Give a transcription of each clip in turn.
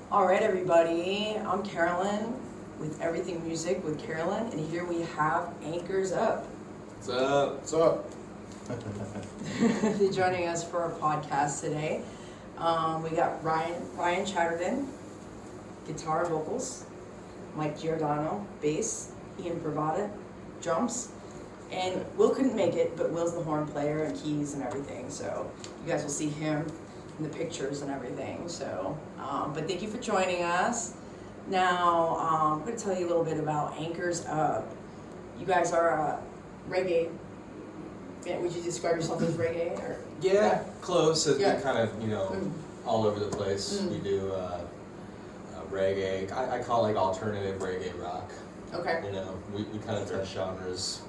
All right, everybody. I'm Karalyn with Everything Music with Karalyn, and here we have Anchors Up. What's up? What's up? They're joining us for our podcast today. We got Ryan Chatterton, guitar and vocals, Mike Giordano, bass, Ian Bravada, drums, and Will couldn't make it, but Will's the horn player and keys and everything, so you guys will see him in the pictures and everything. So, but thank you for joining us. Now, I'm going to tell you a little bit about Anchors Up. You guys are a reggae. Yeah, would you describe yourself as reggae or? Yeah, close. Yeah. Kind of, all over the place. We do reggae. I call it like alternative reggae rock. Okay. We kind of touch genres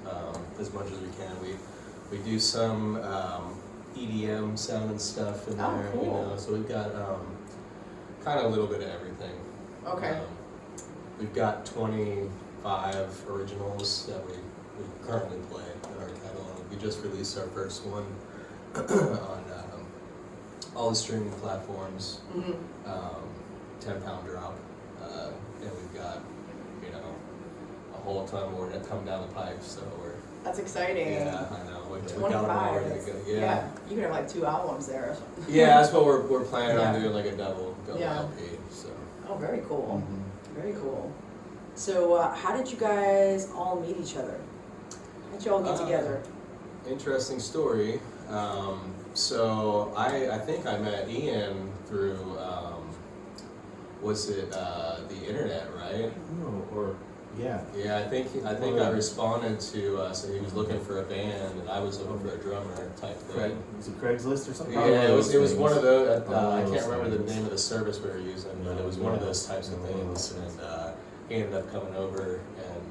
as much as we can. We do some EDM sound and stuff in there. Cool. So we've got kind of a little bit of everything. Okay. We've got 25 originals that we currently play in our catalog. We just released our first one on all the streaming platforms. 10-pound drop, and we've got a whole ton more that come down the pipe. So That's exciting. yeah, I know. We got 25. them all ready to go. Yeah. You could have like 2 albums there or something. Yeah, that's what we're planning on Yeah. doing, like a double Yeah. LP. So. Oh, very cool. Mm-hmm. Very cool. So, how did you guys all meet each other? How'd you all get together? Interesting story. So I think I met Ian through the internet, right? Yeah. Yeah, I think I responded to so he was looking for a band and I was looking for a drummer type thing. Was it Craigslist or something? Yeah, it was one of those. I those can't remember the things. name of the service we were using, but it was one of those types of things. And he ended up coming over, and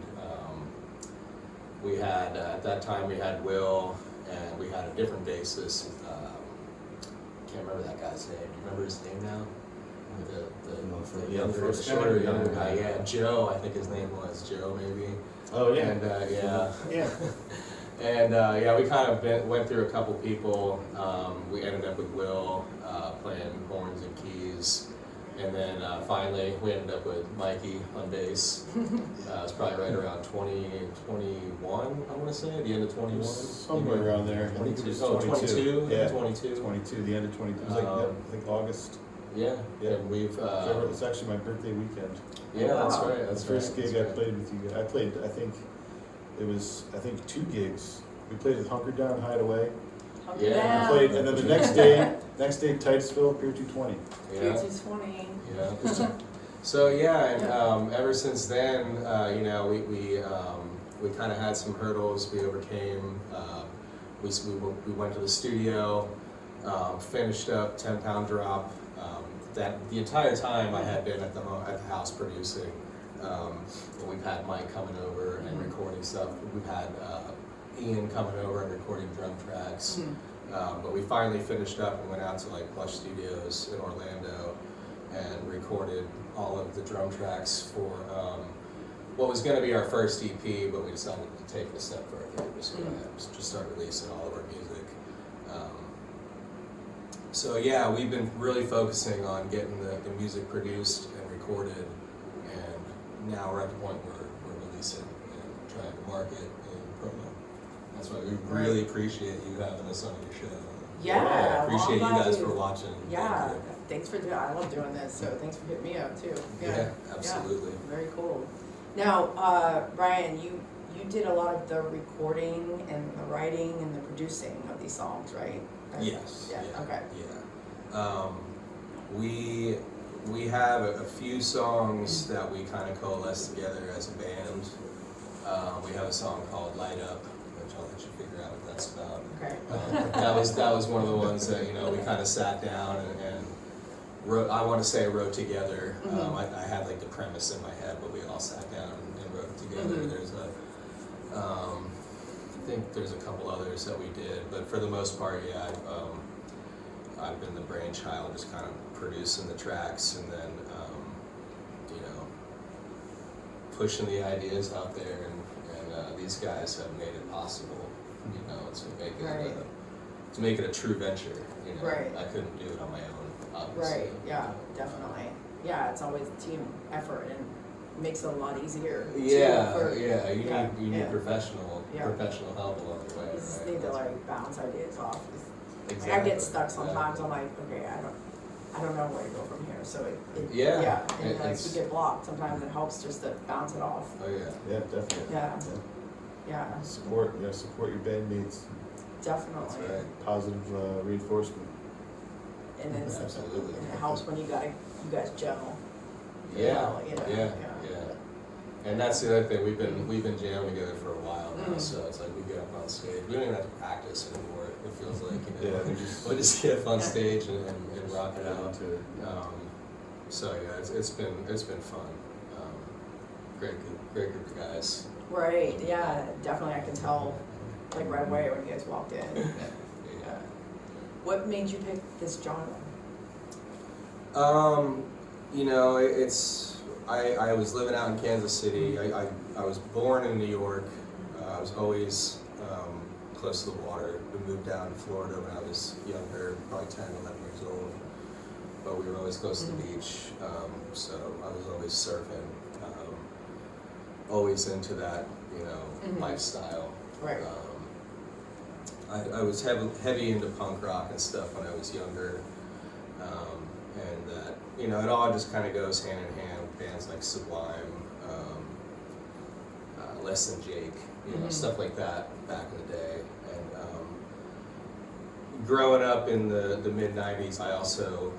we had at that time we had Will, and we had a different bassist. Can't remember that guy's name. Do you remember his name now? The younger, the shorter, younger guy. Yeah, Joe. I think his name was Joe, maybe. Oh yeah. And yeah. Yeah. And we kind of went through a couple people. We ended up with Will playing horns and keys, and then finally we ended up with Mikey on bass. It was probably right around 2021, I want to say, the end of 21. Somewhere around there. I think it was 22. Yeah. 22. 22. The end of 22. It was like I think August. Yeah. Yeah. And we've. It's actually my birthday weekend. Yeah, that's Wow. right. That's the first right. gig That's I played with you guys. I played. I think 2 gigs. We played at Hunker Down Hideaway. Hunker Yeah. Down. We played, and then the next day, Titusville, Pier 220. Yeah. 220. Yeah. So yeah, and ever since then, we kind of had some hurdles we overcame. We went to the studio, finished up 10-pound drop. That the entire time I had been at the house producing. We've had Mike coming over and recording stuff. We've had Ian coming over and recording drum tracks. But we finally finished up and went out to like Plush Studios in Orlando and recorded all of the drum tracks for what was going to be our first EP, but we decided to take it a step further. Just start releasing all of our music. So yeah, we've been really focusing on getting the music produced and recorded, and now we're at the point where we're releasing and trying to market and promo. That's why we really appreciate you having us on your show. Yeah. Appreciate well, you I'm glad guys for watching. Yeah. Thanks for doing. I love doing this. So thanks for hitting me up too. Yeah, absolutely. Yeah, very cool. Now, Ryan, you did a lot of the recording and the writing and the producing of these songs, right? Yes. Yeah. Okay. Yeah. We have a few songs that we kind of coalesce together as a band. We have a song called "Light Up," which I'll let you figure out what that's about. Okay. That was one of the ones that we kind of sat down and wrote. I want to say wrote together. I had like the premise in my head, but we all sat down and wrote it together. There's I think there's a couple others that we did, but for the most part, yeah, I've been the brainchild, just kind of producing the tracks and then, pushing the ideas out there, and these guys have made it possible, to make it a true venture. Right. I couldn't do it on my own, obviously. Right, yeah, definitely. yeah, it's always a team effort and makes it a lot easier. Yeah, too, you need yeah. professional Yeah. help along the way. You just right? need to like bounce ideas off. Exactly. Like I get stuck sometimes. exactly. I'm like, okay, I don't know where to go from here. So Yeah, yeah, and like it's- you get blocked. Sometimes it helps just to bounce it off. Oh yeah. Yeah, definitely. Yeah. Yeah, Support, support your bandmates. definitely. That's right. Positive reinforcement. And it's, Absolutely. it helps when you guys gel. Yeah, Well, you know, yeah, yeah. yeah. And that's the other thing, we've been jamming together for a while now, Mm. so it's like we get up on stage, we don't even have to practice anymore, it feels like, you know. Yeah, we just- We just get up on stage and rock it Get out. into it. So yeah, it's been fun. Great group of guys. Right, yeah, definitely. I can tell like right away when you guys walked in. Yeah. What made you pick this genre? You know, I was living out in Kansas City. I was born in New York. I was always close to the water. We moved down to Florida when I was younger, probably 10, 11 years old. But we were always close to the beach, so I was always surfing. Always into that, you know, Mhm. lifestyle. Right. I was heavy into punk rock and stuff when I was younger, and that, you know, it all just kind of goes hand in hand with bands like Sublime, Less Than Jake, you know, Mhm. stuff like that back in the day. And growing up in the mid-90s, I also,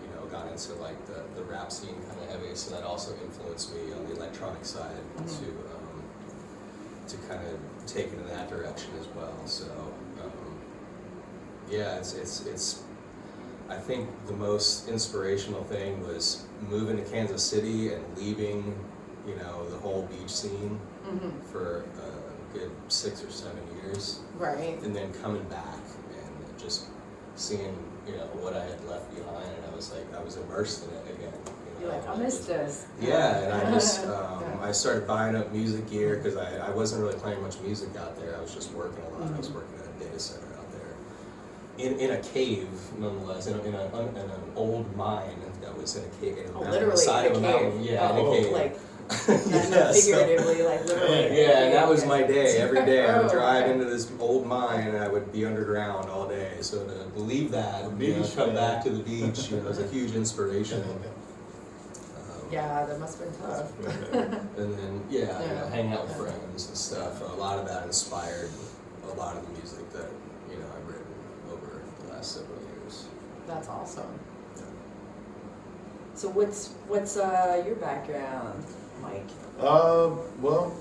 you know, got into like the rap scene kind of heavy, so that also influenced me on the electronic side to kind of take it in that direction as well. So yeah, it's I think the most inspirational thing was moving to Kansas City and leaving, you know, the whole beach scene Mm-hmm. for a good 6 or 7 years, Right. and then coming back and just seeing, you know, what I had left behind, and I was immersed in it again. You You're know, like, I and missed this. yeah, and I just Yeah. I started buying up music gear because I wasn't really playing much music out there. I was just working a lot. I was working at a data center out there, in a cave, nonetheless, in an old mine that was in a cave, in a mountain, Literally side in of a a cave. mountain. Yeah, in Oh, a cave. like Yeah, so- figuratively, like literally. yeah, and that was my day. Every day I would Oh, drive okay. into this old mine and I would be underground all day. So to leave that, The you know, beach, come man. back to the beach, you know, was a huge inspiration. Yeah, that must have been tough. And then, you know, Yeah. hang out with friends and stuff. A lot of that inspired a lot of the music that, you know, I've written over the last several years. That's awesome. So what's your background, Mike? Well,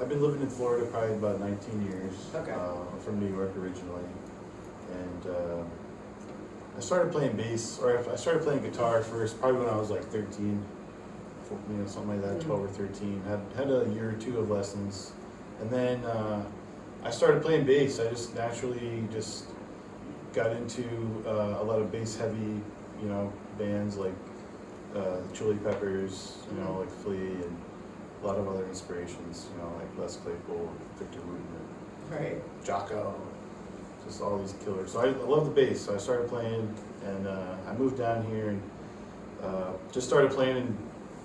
I've been living in Florida probably about 19 years. Okay. I'm from New York originally, and I started playing bass, or I started playing guitar first, probably when I was like 13, you know, something like that, 12 or 13. Had a year or two of lessons, and then I started playing bass. I just naturally just got into a lot of bass heavy, you know, bands like the Chili Peppers, you know, like Flea, and a lot of other inspirations, you know, like Les Claypool, Victor Wooten, Right. Jocko, just all these killers. So I love the bass, so I started playing, and I moved down here and just started playing in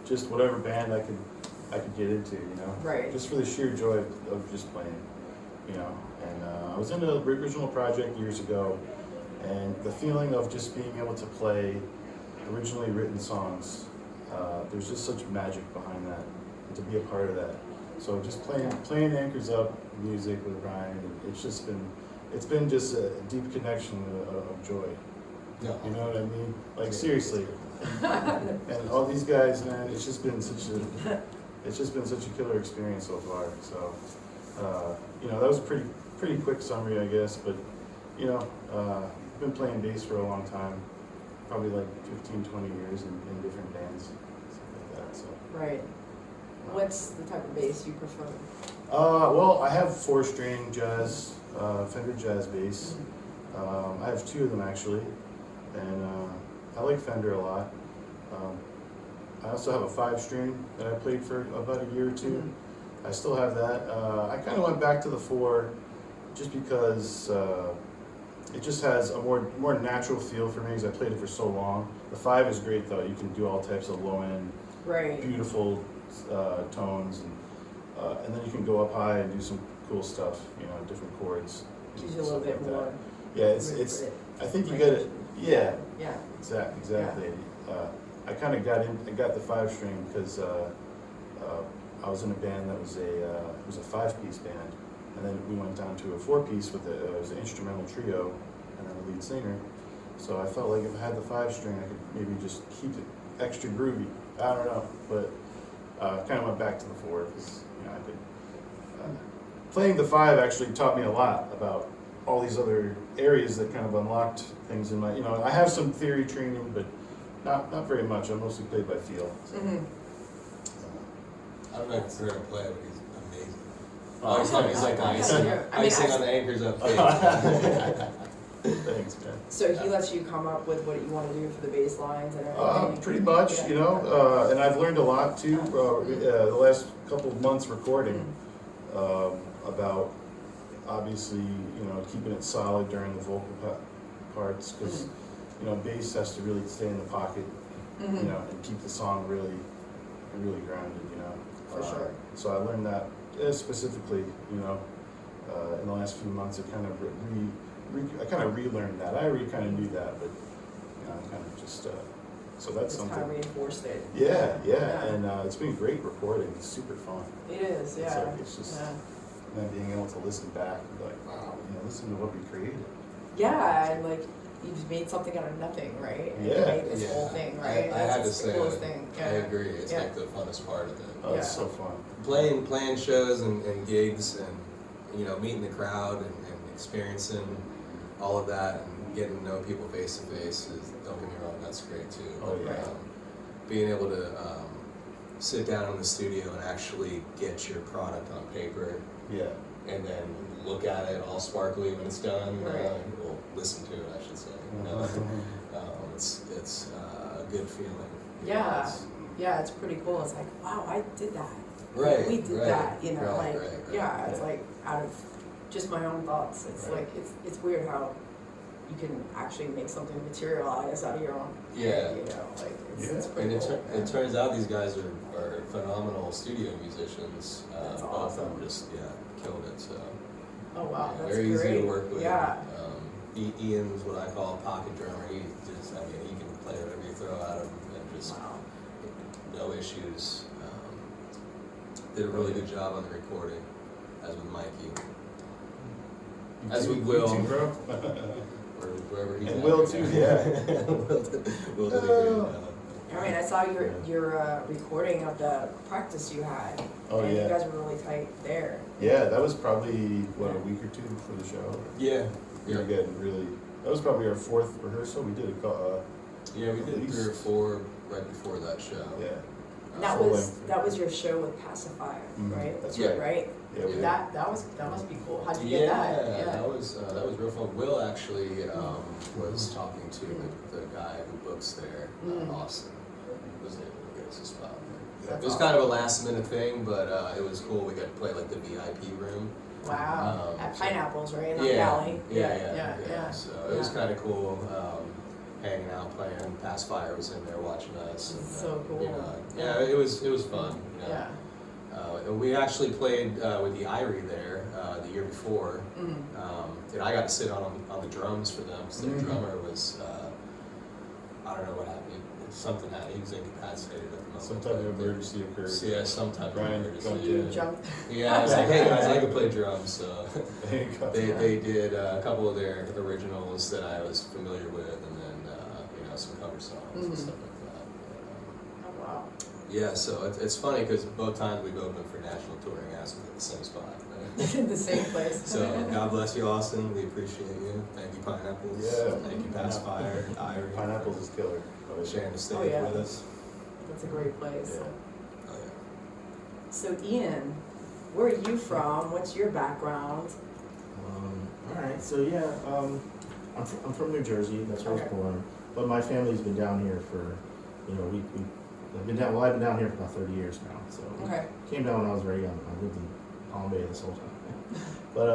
just whatever band I could get into, you know, Right. just for the sheer joy of just playing, you know. And I was in the original project years ago, and the feeling of just being able to play originally written songs, there's just such magic behind that, and to be a part of that. So just playing Anchors Up music with Ryan, it's been just a deep connection of joy. No. You know what I mean? Like seriously. And all these guys, man, it's just been such a killer experience so far. So, you know, that was a pretty quick summary, I guess. But you know, I've been playing bass for a long time, probably like 15, 20 years in different bands, stuff like that. So. Right. What's the type of bass you prefer? Well, I have 4-string jazz, Fender jazz bass. I have 2 of them actually, and I like Fender a lot. I also have a 5-string that I played for about a year or 2. I still have that. I kind of went back to the 4 just because it just has a more natural feel for me because I played it for so long. The 5 is great though. You can do all types of low end, Right. beautiful tones, and then you can go up high and do some cool stuff. Different chords. Gives you a little bit like more. that. Yeah, it's. I think you got it. Yeah. Yeah. Exactly. I kind of I got the 5-string because I was in a band that was it was a 5-piece band, and then we went down to a 4-piece with it was an instrumental trio and then a lead singer. So I felt like if I had the 5-string, I could maybe just keep it extra groovy. I don't know, but kind of went back to the 4 because I could. Playing the 5 actually taught me a lot about all these other areas that kind of unlocked things in my. I have some theory training, but not very much. I mostly played by feel. So. Mm-hmm. I don't know if you're gonna play, but he's amazing. Oh, He's like I icing mean, on the anchors up. Thanks, man. So he lets you come up with what you want to do for the bass lines and everything? Pretty much, Yeah. and I've learned a lot too, the last couple of months recording, about obviously, keeping it solid during the vocal parts, because, bass has to really stay in the pocket, Mm-hmm. and keep the song really grounded, For sure. So I learned that specifically, in the last few months. I kind of relearned that. I already kind of knew that, but I kind of just so that's It's something. kind of reinforced it. Yeah, and it's been great recording. It's super fun. It is, yeah. It's just Yeah. and then being able to listen back and be like, wow, listen to what we created. Yeah, and like you've made something out of nothing, right? And you Yeah. made this whole thing, right? I had to That's the say, coolest thing. I Yeah. agree. It's Yeah. like the funnest part of it. Oh, it's Yeah. so fun. Playing shows and gigs and meeting the crowd and experiencing all of that and getting to know people face to face is, don't get me wrong, that's great too. Oh, yeah. Being able to sit down in the studio and actually get your product on paper Yeah. and then look at it all sparkly when it's done, Right. or listen to it, I should say. It's a good feeling. Yeah. Yeah, it's pretty cool. It's like, wow, I did that. Right, We did right, that, right, like, right. yeah, it's Yeah. like out of just my own thoughts. It's Right. like, it's weird how you can actually make something materialize out of your own Yeah. head, like, it's Yeah. pretty And cool. it turns out these guys are phenomenal studio musicians. That's Both of awesome. them just killed it. So Oh, wow, yeah, that's very great. easy to work with. Yeah. Ian's what I call a pocket drummer. He can play whatever you throw at him and just Wow. no issues. Did a really good job on the recording, as with Mikey, As we will. You too, bro. or wherever he's And at Will right too, now. yeah. Will did a great job. I mean, I saw your recording of the practice you had. Oh, and yeah. you guys were really tight there. Yeah, that was probably, a week or two before the show? Yeah, We were getting really, that was probably our 4th rehearsal. We did we did 3 or 4 right before that show. yeah. That Full was length. your show with Pacifier, Mhm, right? that's right. Right? Yeah, we That must be cool. How'd you get that? that was real fun. Will actually was talking to the guy who books there, Austin, was able to get us a spot there. That's It was awesome. kind of a last minute thing, but it was cool. We got to play like the VIP room. Wow. At so- Pineapples, right? In the Yeah, valley. yeah. So it was Yeah. kind of cool. Hanging out, playing. Pacifier was in there watching us. And, So cool. yeah, it was fun. Yeah. And we actually played with the Irie there the year before, and I got to sit on the drums for them. So their drummer was, I don't know what happened. Something happened. He was incapacitated at the moment. Some type of emergency occurred. So, yeah, some type of Brian emergency. jumped You in. jumped. Yeah, I was like, hey guys, I can play drums. So There you go. they did a couple of their originals that I was familiar with, and then some cover songs and stuff like that. Oh, wow. Yeah, so it's funny because both times we've opened for national touring acts at the same spot. Right? In the same place. So God bless you, Austin. We appreciate you. Thank you, Pineapples. Yeah. Thank you, Pacifier, Irie. Pineapples is killer. Sharing the stage Oh, yeah. with us. That's a great place. Yeah. Oh, yeah. So Ian, where are you from? What's your background? All right, so yeah, I'm from New Jersey. That's where I Okay. was born. But my family's been down here for, I've been down here for about 30 years now. So Okay. came down when I was very young. I lived in Palm Bay this whole time. But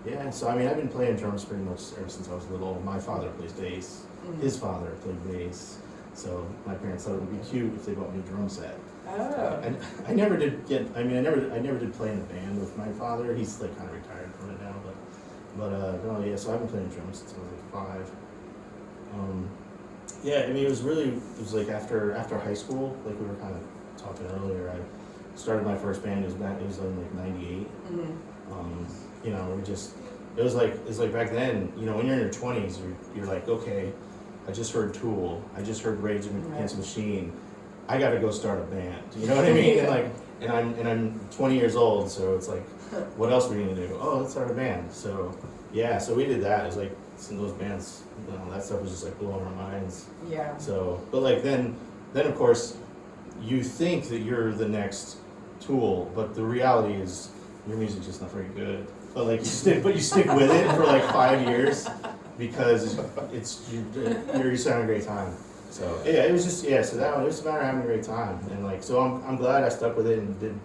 Yeah, so I mean, I've been playing drums pretty much ever since I was little. My father plays bass. His father played bass. So my parents thought it would be cute if they bought me a drum set. Oh. And I never did get. I mean, I never did play in a band with my father. He's like kind of retired from it now, no, yeah. So I've been playing drums since I was like 5. Yeah, I mean, it was like after high school, like we were kind of talking earlier. I started my first band. It was in like '98. You know, it was like back then. You know, when you're in your 20s, you're like, okay, I just heard Tool. I just heard Rage Against the Machine. I got to go start a band. You know what I mean? And I'm 20 years old, so it's like, what else are we gonna do? Oh, let's start a band. So yeah, so we did that. It was like some of those bands. You know, that stuff was just like blowing our minds. Yeah. So, but like then of course, you think that you're the next Tool, but the reality is your music's just not very good. But like you stick with it for like 5 years because you're just having a great time. So yeah, it was just so that one, it was a matter of having a great time, and like so I'm glad I stuck with it and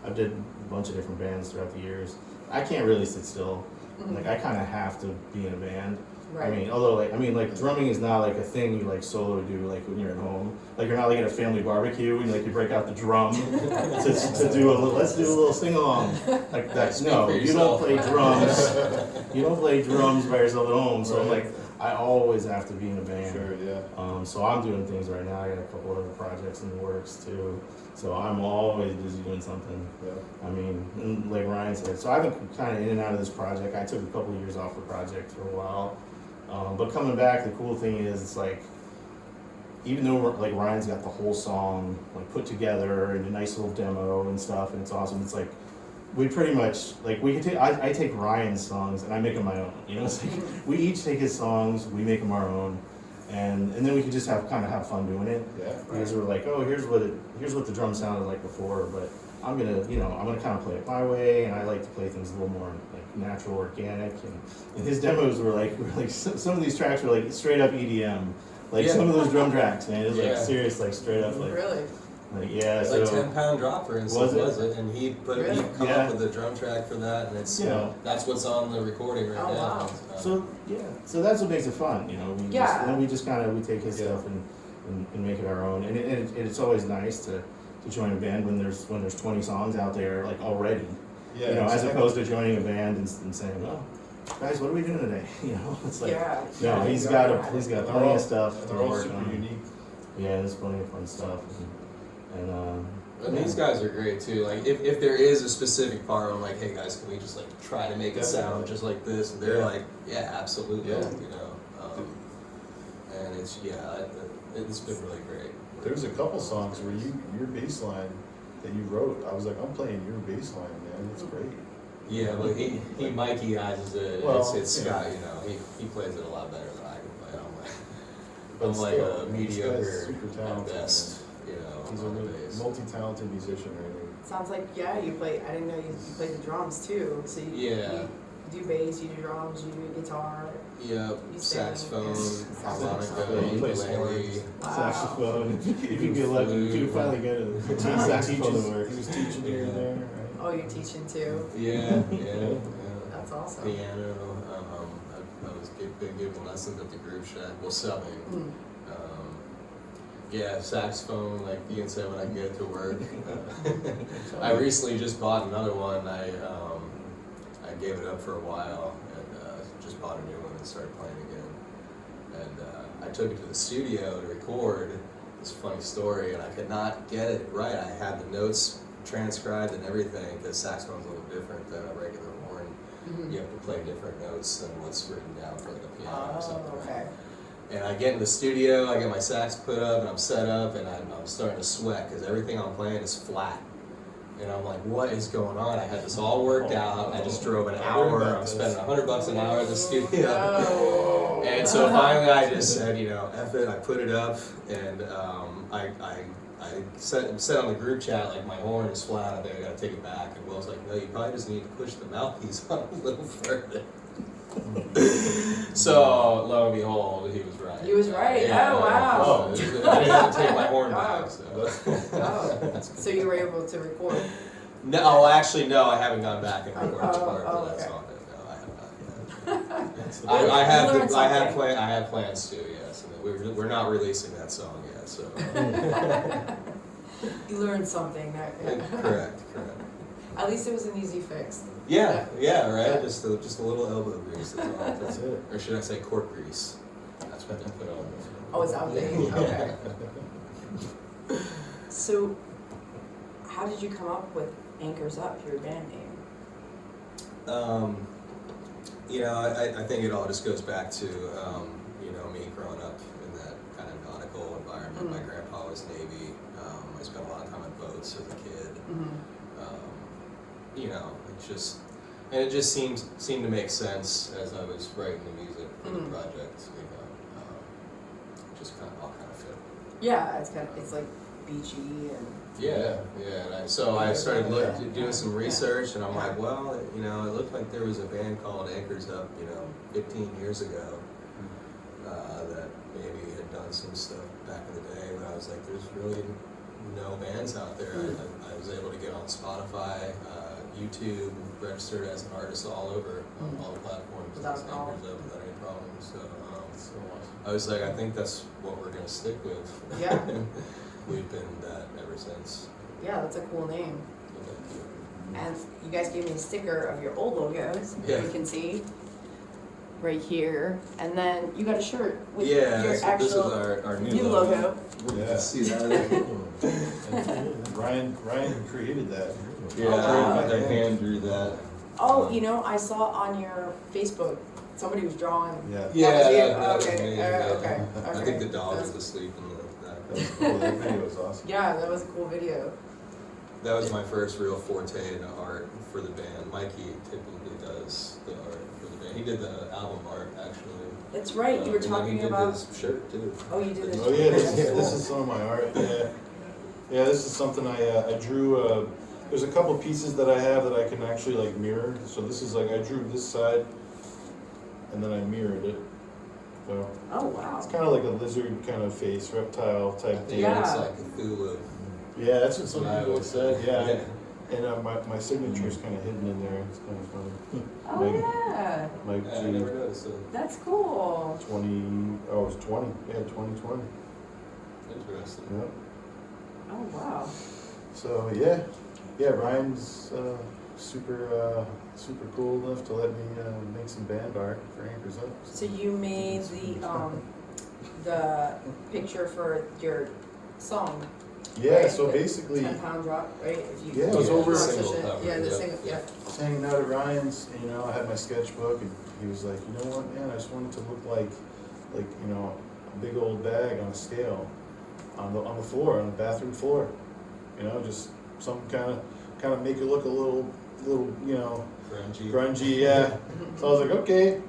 I did a bunch of different bands throughout the years. I can't really sit still. Like I kind of have to be in a band. Right. I mean, although like drumming is not like a thing you like solo do like when you're at home. Like you're not like at a family barbecue and like you break out the drum to do let's do a little sing along. Like that's no, you don't play drums. You don't play drums by yourself at home. So like I always have to be in a band. Sure, yeah. So I'm doing things right now. I got a couple other projects in the works too. So I'm always busy doing something. Yeah. I mean, and like Ryan said, so I've been kind of in and out of this project. I took a couple of years off the project for a while. But coming back, the cool thing is, it's like, even though like Ryan's got the whole song like put together and a nice little demo and stuff, and it's awesome. It's like we pretty much like we can take. I take Ryan's songs and I make them my own. You know, it's like we each take his songs, we make them our own, and then we can just have fun doing it. Yeah. Because we're like, oh, here's what the drum sounded like before, but I'm gonna kind of play it my way, and I like to play things a little more like natural, organic, and his demos were like some of these tracks were like straight up EDM, like some of those drum tracks, man, it was like serious, like straight up, like Really? like yeah, It's so like 10 Pound Drop, for instance, Was it? And he'd Really? come up with the drum track for that, and it's that's what's on the recording right Oh, now. wow. so that's what makes it fun, you know. We just kind of take his Yeah. stuff and make it our own, and it's always nice to join a band when there's 20 songs out there like already. Yeah. You know, as exactly. opposed to joining a band and saying, "Well, guys, what are we doing today?" You know, it's like, Yeah. no, he's got They're plenty all- of stuff to They're all work super on. unique. Yeah, there's plenty of fun stuff, And these guys are great too. Like if there is a specific part, I'm like, hey guys, can we just like try to make it sound just like this? And they're Yeah. like, yeah, absolutely. Yeah. You know, and it's it's been really great. There's a couple songs where your bass line that you wrote, I was like, I'm playing your bass line, man. It's great. Yeah, but he Mikey eyes it. Well, It's yeah. Scott. You know, he plays it a lot better than I can play it. But I'm like still, a this mediocre guy's super at talented, best. You know, He's a on the really bass. multi-talented musician, right? Sounds like, yeah, you play, I didn't know you played the drums too. So you do bass, you do drums, you do guitar. Yep, You sing, saxophone, yeah. harmonica, He plays ukulele. saxophone. If you get lucky, you can finally get a saxophone to work. He was teaching here and there, right? Oh, you're teaching too? Yeah. That's awesome. Piano. I was been giving lessons at the group shack. Well, subbing. Mm. Yeah, saxophone. Like Ian said, when I get to work. I recently just bought another one. I gave it up for a while and just bought a new one and started playing again. And I took it to the studio to record. It's a funny story, and I could not get it right. I had the notes transcribed and everything, because saxophone's a little different than a regular horn. Mhm. You have to play different notes than what's written down for like a piano or something. Oh, okay. And I get in the studio, I get my sax put up, and I'm set up, and I'm starting to sweat because everything I'm playing is flat. And I'm like, what is going on? I had this all worked out. I just drove an hour. I'm spending $100 an hour at the studio. Oh. And so finally I just said, F it, I put it up, and I said on the group chat, like, my horn is flat, I think I gotta take it back. And Will's like, no, you probably just need to push the mouthpiece on a little further. So, lo and behold, he was right. He was right. Yeah, Oh, wow. I didn't have to take my horn back, so. Oh, so you were able to record? No, actually, no, I haven't gone back and recorded the part for that okay. song. No, I have not. I have learned I have something. I have plans to, yes. And we're not releasing that song yet, so. You learned something. Correct. At least it was an easy fix. Yeah, right. Just a little elbow grease. That's all. That's it. Or should I say court grease? That's what they put on. Oh, it's outdated. Okay. So, how did you come up with Anchors Up, your band name? I think it all just goes back to, me growing up in that kind of nautical environment. My grandpa was Navy. I spent a lot of time on boats as a kid. It just seemed to make sense as I was writing the music for the project. Just kind of all kind of fit. Yeah, it's like beachy and. Yeah. So I started doing some research, and I'm like, well, it looked like there was a band called Anchors Up, 15 years ago, that maybe had done some stuff back in the day. But I was like, there's really no bands out there. I was able to get on Spotify, YouTube, registered as an artist all over on all the platforms. Without Anchors problem. Up without any problem. So I was like, I think that's what we're gonna stick with. Yeah. We've been that ever since. Yeah, that's a cool name. And you guys gave me a sticker of your old logos. Yeah. You can see right here. And then you got a shirt with Yeah, your this actual is our new logo. Yeah. See that? Ryan created that. Yeah, wow. I hand drew that. Oh, I saw on your Facebook somebody was drawing. Yeah. Yeah, was you? that was Okay, me, okay. I think the dog was asleep in the That was cool. That video was awesome. Yeah, that was a cool video. That was my first real forte into art for the band. Mikey typically does the art for the band. He did the album art, actually. That's right. You were And then talking he about. did his shirt, too. Oh, you did this. Oh yeah, That's cool. this is some of my art. Yeah. This is something I drew. There's a couple pieces that I have that I can actually like mirror. So this is like I drew this side, and then I mirrored it. So Oh wow. it's kind of like a lizard kind of face, reptile type thing. Yeah. It's like Cthulhu. Yeah, that's what some I people always said. say. Yeah. And my signature is kind of hidden in there. It's kind of funny. Oh yeah. Mike I G. never noticed it. That's cool. 20. Oh, it was 20. Yeah, 2020. Interesting. Yep. Oh wow. So yeah, Ryan's super cool enough to let me make some band art for Anchors Up. So you made the picture for your song. Yeah, right? so The basically, 10-pound drop, right? If you Yeah, it was over- Single cover, Yeah, the yeah. single. Yeah. just hanging out at Ryan's, I had my sketchbook, and he was like, you know what, man, I just want it to look like a big old bag on a scale, on the floor, on the bathroom floor, just something kind of make it look a little, grungy, yeah. So I was like, okay.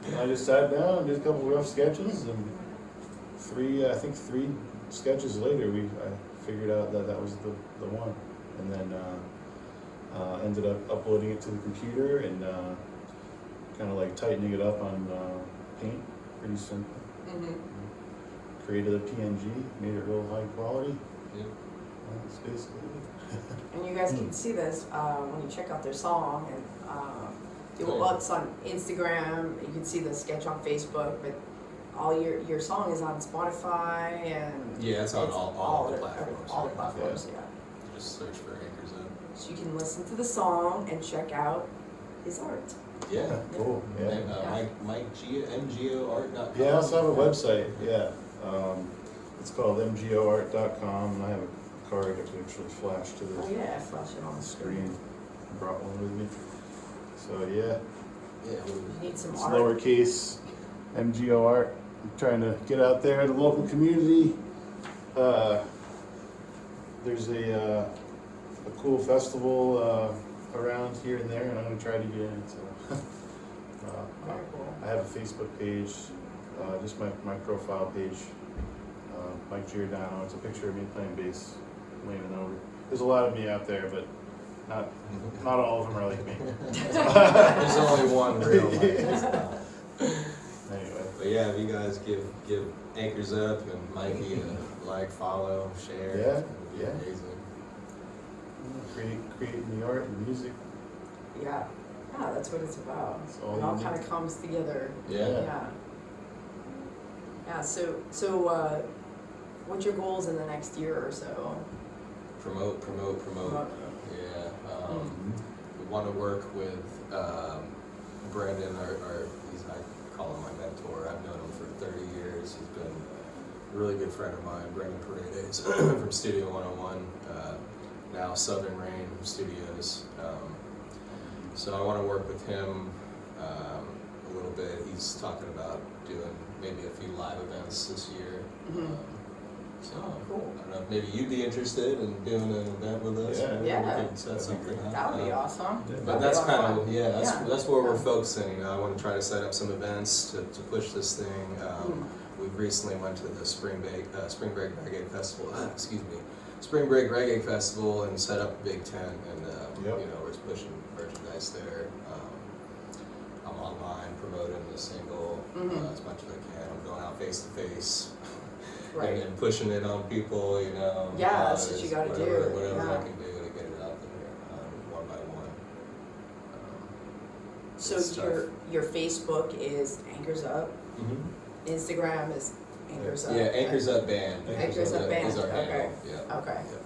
And I just sat down and did a couple rough sketches, and three sketches later, I figured out that was the one, and then ended up uploading it to the computer and kind of like tightening it up on Paint, pretty simple. Created a PNG, made it real high quality. Yeah. That's basically it. And you guys can see this when you check out their song, and it's on Instagram. You can see the sketch on Facebook, but all your song is on Spotify and Yeah, it's on all the platforms. All the platforms, yeah. Just search for Anchors Up. So you can listen to the song and check out his art. Yeah. Cool. Yeah. And Mike G, MGOart.com. Yeah, I also have a website. Yeah, it's called mgoart.com, and I have a card that can actually flash to Oh the yeah, flash it on the screen. screen. I brought one with me. So yeah, Yeah. You need some it's art. lowercase MGOart. I'm trying to get out there in the local community. There's a cool festival around here and there, and I'm gonna try to get in. So Very cool. I have a Facebook page, just my profile page, Mike Giordano. It's a picture of me playing bass, leaning over. There's a lot of me out there, but not all of them are like me. There's only one real one. Anyway, But yeah, if you guys give Anchors Up and Mikey a like, follow, share, Yeah, it would be yeah. amazing. creating the art and the music. Yeah. Yeah, that's what it's about. It's all It all you kind of comes together. Yeah. Yeah. Yeah, so, what's your goals in the next year or so? Promote. Yeah. We want to work with Brandon, I call him my mentor. I've known him for 30 years. He's been a really good friend of mine, Brandon Paredes from Studio 101, now Southern Rain Studios. So I want to work with him a little bit. He's talking about doing maybe a few live events this year. So Cool. I don't know if maybe you'd be interested in doing an event with us. Yeah. Maybe Yeah. we could set something up. That would be awesome. But that's That'd be a lot kind of of, fun. yeah, that's where we're Yeah. focusing. You know, I want to try to set up some events to push this thing. We recently went to the Spring Break Reggae Festival. Excuse me, Spring Break Reggae Festival, and set up a big tent, and Yep. you know, we're pushing merchandise there. I'm online promoting the single as much as I can. I'm going out face to face. Right. And pushing it on people, you know. Yeah, that's what you gotta whatever, do, Whatever yeah. I can do to get it out there, one by one. So It's tough. your Facebook is Anchors Up, Mm-hmm. Instagram is Anchors Up. Yeah, Anchors Up Band. Anchors Up Band, is our okay. handle, yeah. Okay. Yeah.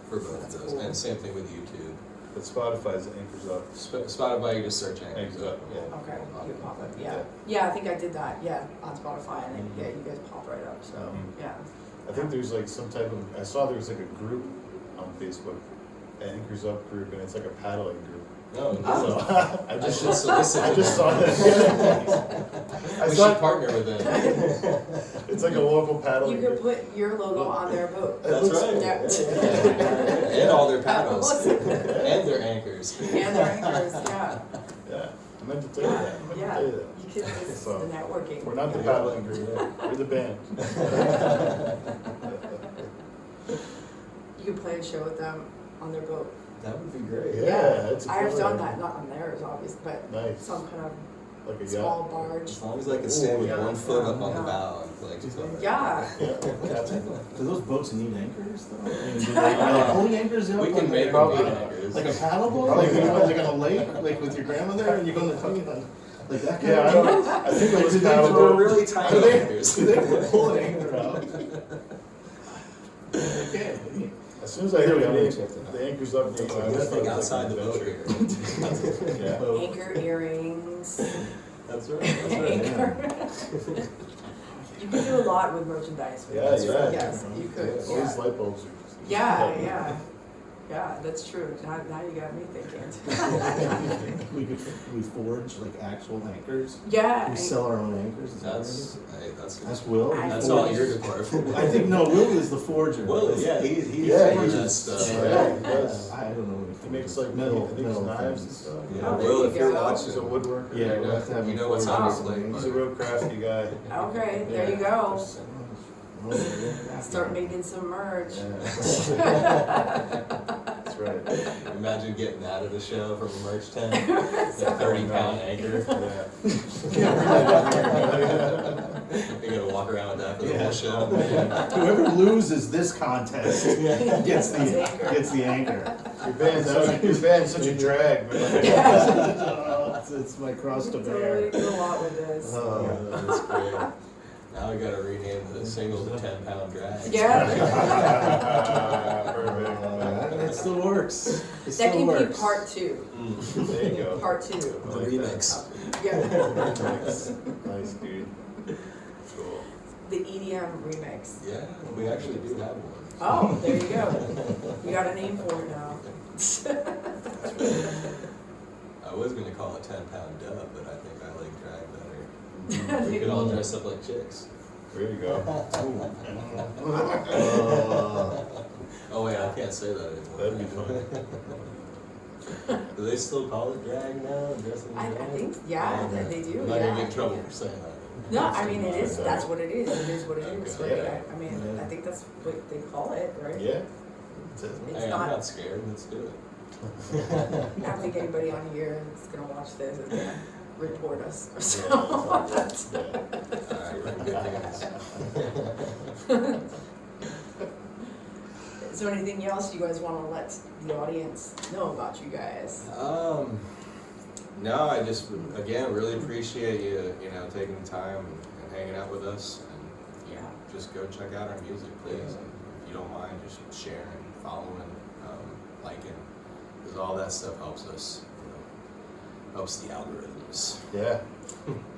For both That's of those, cool. and same thing with YouTube. But Spotify's Anchors Up. Spotify, you just search Anchors Anchors Up. Up, yeah. Okay, you pop up, yeah. Yeah. Yeah, I think I did that, yeah, on Spotify, and Mhm. yeah, you guys pop right up, so, Mhm. yeah. I think there's like some type of, I saw there was like a group on Facebook, Anchors Up group, and it's like a paddling group. No, So I I just, should solicit. I just saw that. I We saw should partner with them. it's like a local paddling You group. could put your logo on their boat. That's right. Yeah. And all their paddles. And their anchors. And their anchors, yeah. Yeah, I meant to tell you that. I meant to Yeah, tell you that. you could, this is So, the networking. We're not the paddling group, we're the band. You could play a show with them on their boat. That would be great. Yeah, that's a I've cool done idea. that, not on theirs, obviously, but Nice, some kind like a of small yacht. barge. As long as I can stand with Yeah. one foot up on the Yeah. bow and like just go. Yeah, Yeah, captain. Do those boats need anchors though? I mean, do they, are they pulling anchors up? We can like make a- them need anchors. Like a paddle boat? Probably Like when not. you're like on a lake, like with your grandmother and you're going to tuck it on, like that kind Yeah, I of don't, thing? I think it was Do they paddle throw They're boat. really Do tiny they, anchors. do they pull an anchor out? Okay. As soon as I heard Yeah, the check that out. the Anchors Up name, I Good was thing like outside the boat adventure. here. Yeah. anchor earrings, That's right. That's right. anchor. You could do a lot with merchandise. with Yeah, this, yeah. Yes, you could, All these yeah. light bulbs are just. Yeah, yeah, yeah, that's true. Now you got me thinking. We forge like actual anchors. Yeah. We sell our own anchors. Is that That's, right? hey, that's, That's Will. I- He that's all forges. your department. I think no, Will is the forger. Well, yeah, he's Yeah, forging he that just- stuff. yeah, he does. I don't know. What He makes like metal, he makes metal knives and things. stuff. Yeah, Oh, there Will, you if you're go. watching, He's a woodworker. Yeah, you we'll have to have know, him you know what's forge on it. your plate. He's a real crafty guy. Okay, there you go. Start making some merch. Yeah. That's right. Imagine getting that at a show from a merch tent. That 30-pound anchor. Yeah. You're gonna walk around with that for the whole show. Whoever loses this contest gets the anchor. Your band's such a drag, man. It's my cross to Totally bear. do a lot with this. That's great. Now we gotta rename the single the 10-pound drag. Yeah. Perfect. It still works. It That still can be works. part 2. Mm. There you go. Part 2. The remix. Yeah. Nice, dude. Cool. The EDM remix. Yeah, we actually do have one. Oh, there you go. You got a name for it now. I was gonna call it 10-pound dub, but I think I like drag better. We could all dress up like chicks. There you go. Oh wait, I can't say that anymore. That'd be fun. Do they still call it drag now? Dressing I as drag? think, yeah, Oh, okay. they do, I'm not gonna yeah. get in trouble for saying that. No, I mean, it is, that's what it is. It is what it is, Okay. right? I mean, Yeah. I think that's what they call it, right? Yeah. It's Hey, not- I'm not scared. Let's do it. I don't think anybody on here is gonna watch this is gonna report us or so. Yeah. All right, we're in good hands. Is there anything else you guys wanna let the audience know about you guys? No, I just, again, really appreciate you, taking the time and hanging out with us. And Yeah. just go check out our music, please. And if you don't mind, just sharing, following, liking, because all that stuff helps us, helps the algorithms. Yeah.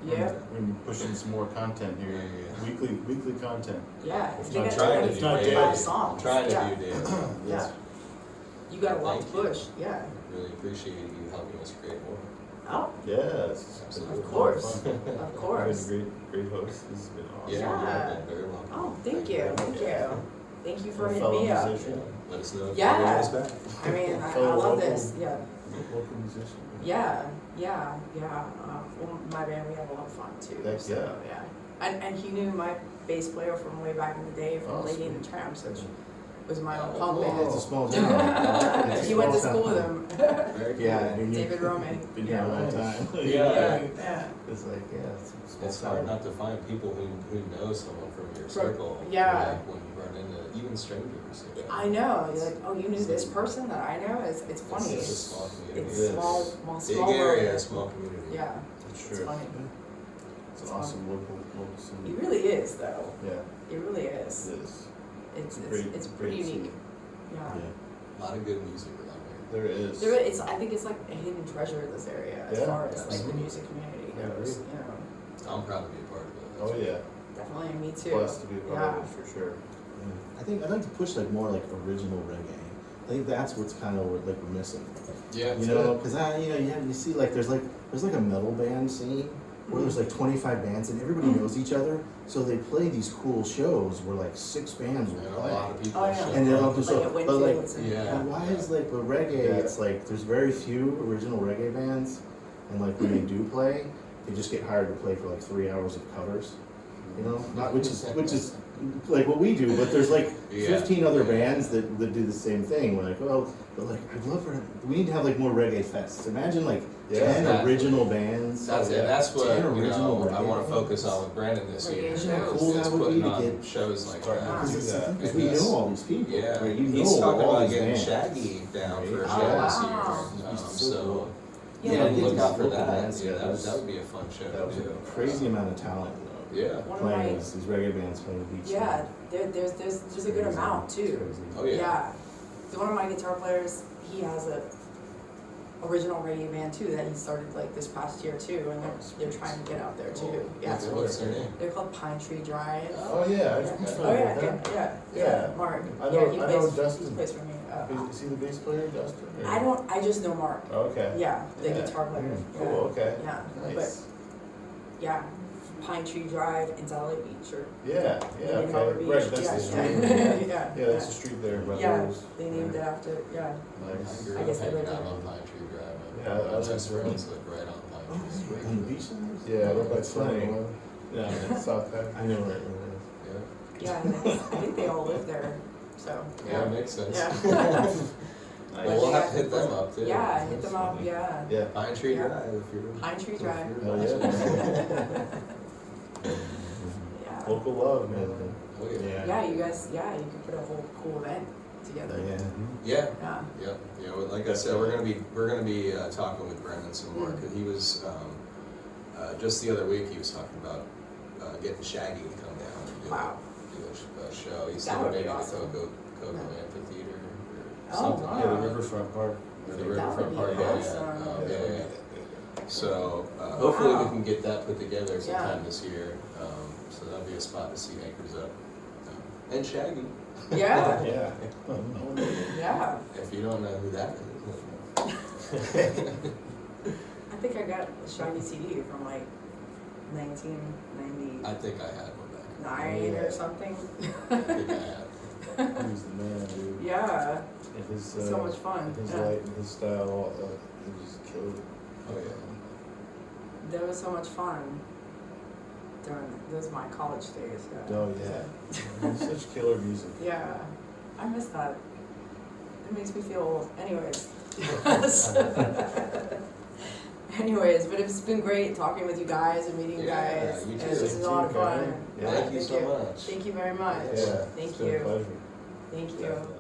Yeah. We're gonna be pushing some more content here. Yeah. Weekly content. Yeah. It's You not got trying to do 25 daily. songs. Trying to Yeah. do daily. Yeah. You got a lot to Thank you. push. Yeah. Really appreciate you helping us create more. Oh, Yes. Absolutely. of course. Fun. Of You've course. been a great host. This has been awesome. Yeah. you've been very welcome. Oh, thank you. Thank you. Thank you for hitting Fellow me up. musician. Let us know if Yeah. you want us back. I mean, I Fellow love local. this. Yeah. Local musician. Yeah. Well, my band, we have a lot of fun too. Heck so, yeah. yeah. And he knew my bass player from way back in the day from Oh, Lady and sweet. the Tramps, which was my old Oh, punk cool. band. It's a small town. It's a He went to small school with town. him. Very cool. Yeah, and you- David Roman. Been here a long time. Yeah. Yeah. It's like, yeah, it's a small It's hard town. not to find people who know someone from your From- circle. yeah. Like when you run into even strangers. I know. You're like, oh, you knew this person that I know? It's funny. It's just a small community. It's It is. small Big world. area, small community. Yeah. It's It's true. funny. It's an awesome local It scene. really is, though. Yeah, It really is. it is. It's Great- pretty great unique. scene. Yeah. A lot of good music around There is. I think it's like a hidden treasure in this area as Yeah, far as like the absolutely. music community I agree. goes. here. I'm proud to be a part of it. Oh, yeah. Definitely me too. Blessed to be a part Yeah. of it, for sure. I think I'd like to push like more like original reggae. I think that's what's kind of like we're missing. Yeah, You know, because you see like there's like a metal band scene where there's like 25 bands and everybody knows each other, so they play these cool shows where like 6 bands will and a play. lot of people Oh, yeah. show And they'll up. do Like so, at but like, Winfield's and Yeah. and why is like with reggae? Yeah. It's like there's very few original reggae bands, and like when they do play, they just get hired to play for like 3 hours of covers. You know, not which is like what we do, but there's like Yeah. 15 other bands that do the same thing. We're like, well, but like I'd love for we need to have like more reggae fests. Imagine like Yeah. 10 Exactly. original bands. That's yeah. it. That's what 10 original I want reggae to focus bands. on with Brandon this year. Reggae Is shows. Cool that would putting be to on get- shows like Start that. doing Because that. we know all these people. Yeah, right? You he's know talking all about these getting bands. Shaggy down for a Right. show Oh, this wow. year. It's so So cool. Yeah, yeah, I think look these out for local that. bands, Yeah, yeah, that would be a fun show that was to do. a Crazy amount of talent though. Yeah. One of Playing my, these reggae bands playing the beach. yeah, there's a good amount too. Oh yeah. Yeah. So one of my guitar players, he has a original reggae band too that he started like this past year too, and they're trying to get out there too. Yeah. What's their name? They're called Pine Tree Drive. Oh, yeah. Yeah. I'm Oh familiar yeah, with yeah, that. yeah, Yeah. Mark. I know- Yeah, he I know plays. Dustin. He plays for me. Is he the bass player, Dustin? or- I just know Mark. Oh, okay. Yeah, the Yeah. guitar player. Cool, okay. Yeah, Nice. but yeah, Pine Tree Drive in Valley Beach or Yeah, yeah, in Harbor okay. Beach. Right, that's yeah, the street. yeah. Yeah, yeah, that's the street there by yeah. those. They named it after. Yeah. Nice. I grew I up guess they hanging live out there. on Pine Tree Drive. Yeah, My that's best right. friends live right on Pine Oh, Tree Drive. on the beach somewhere? Yeah, right by That's funny. 21. Yeah, South Pack. I know where it is. Yeah. Yeah, and I think they all live there. So Yeah, it makes sense. Yeah. Well, we'll have to hit them up too. Yeah, hit them up. Yeah. Yeah. Pine Tree Yeah. Drive if you're. Pine Tree Drive. Hell yeah. Yeah. Local love, man. Oh yeah. Yeah. Yeah, you guys. Yeah, you could put a whole cool event together. Yeah. Yeah. Yeah. Yep. Yeah. Well, like I said, we're gonna be talking with Brendan some more because he was just the other week he was talking about getting Shaggy to come down and do, Wow. do a show. He That said would be maybe awesome. the Coco Yeah. Amphitheater or Oh, something. wow. Yeah, the Riverfront Park. The That Riverfront would be Park. awesome. Yeah. So hopefully Wow. we can get that put together sometime Yeah. this year. So that'll be a spot to see Anchors Up and Shaggy. Yeah. Yeah. Yeah. If you don't know who that is. I think I got a Shaggy CD from like 1999 I think I had one back. or something. I think I had. He was the man, dude. Yeah. And his, So much fun. His Yeah. light and his style, he just killed it. Oh yeah. That was so much fun during those my college days. Yeah. Oh, yeah. Such killer music. Yeah. I miss that. It makes me feel old. Anyways. Anyways, but it's been great talking with you guys and meeting you Yeah, guys. you And too. this is a lot of fun. Yeah. Thank you so much. Thank you very much. Yeah. Thank It's been a you. pleasure. Thank you. Definitely.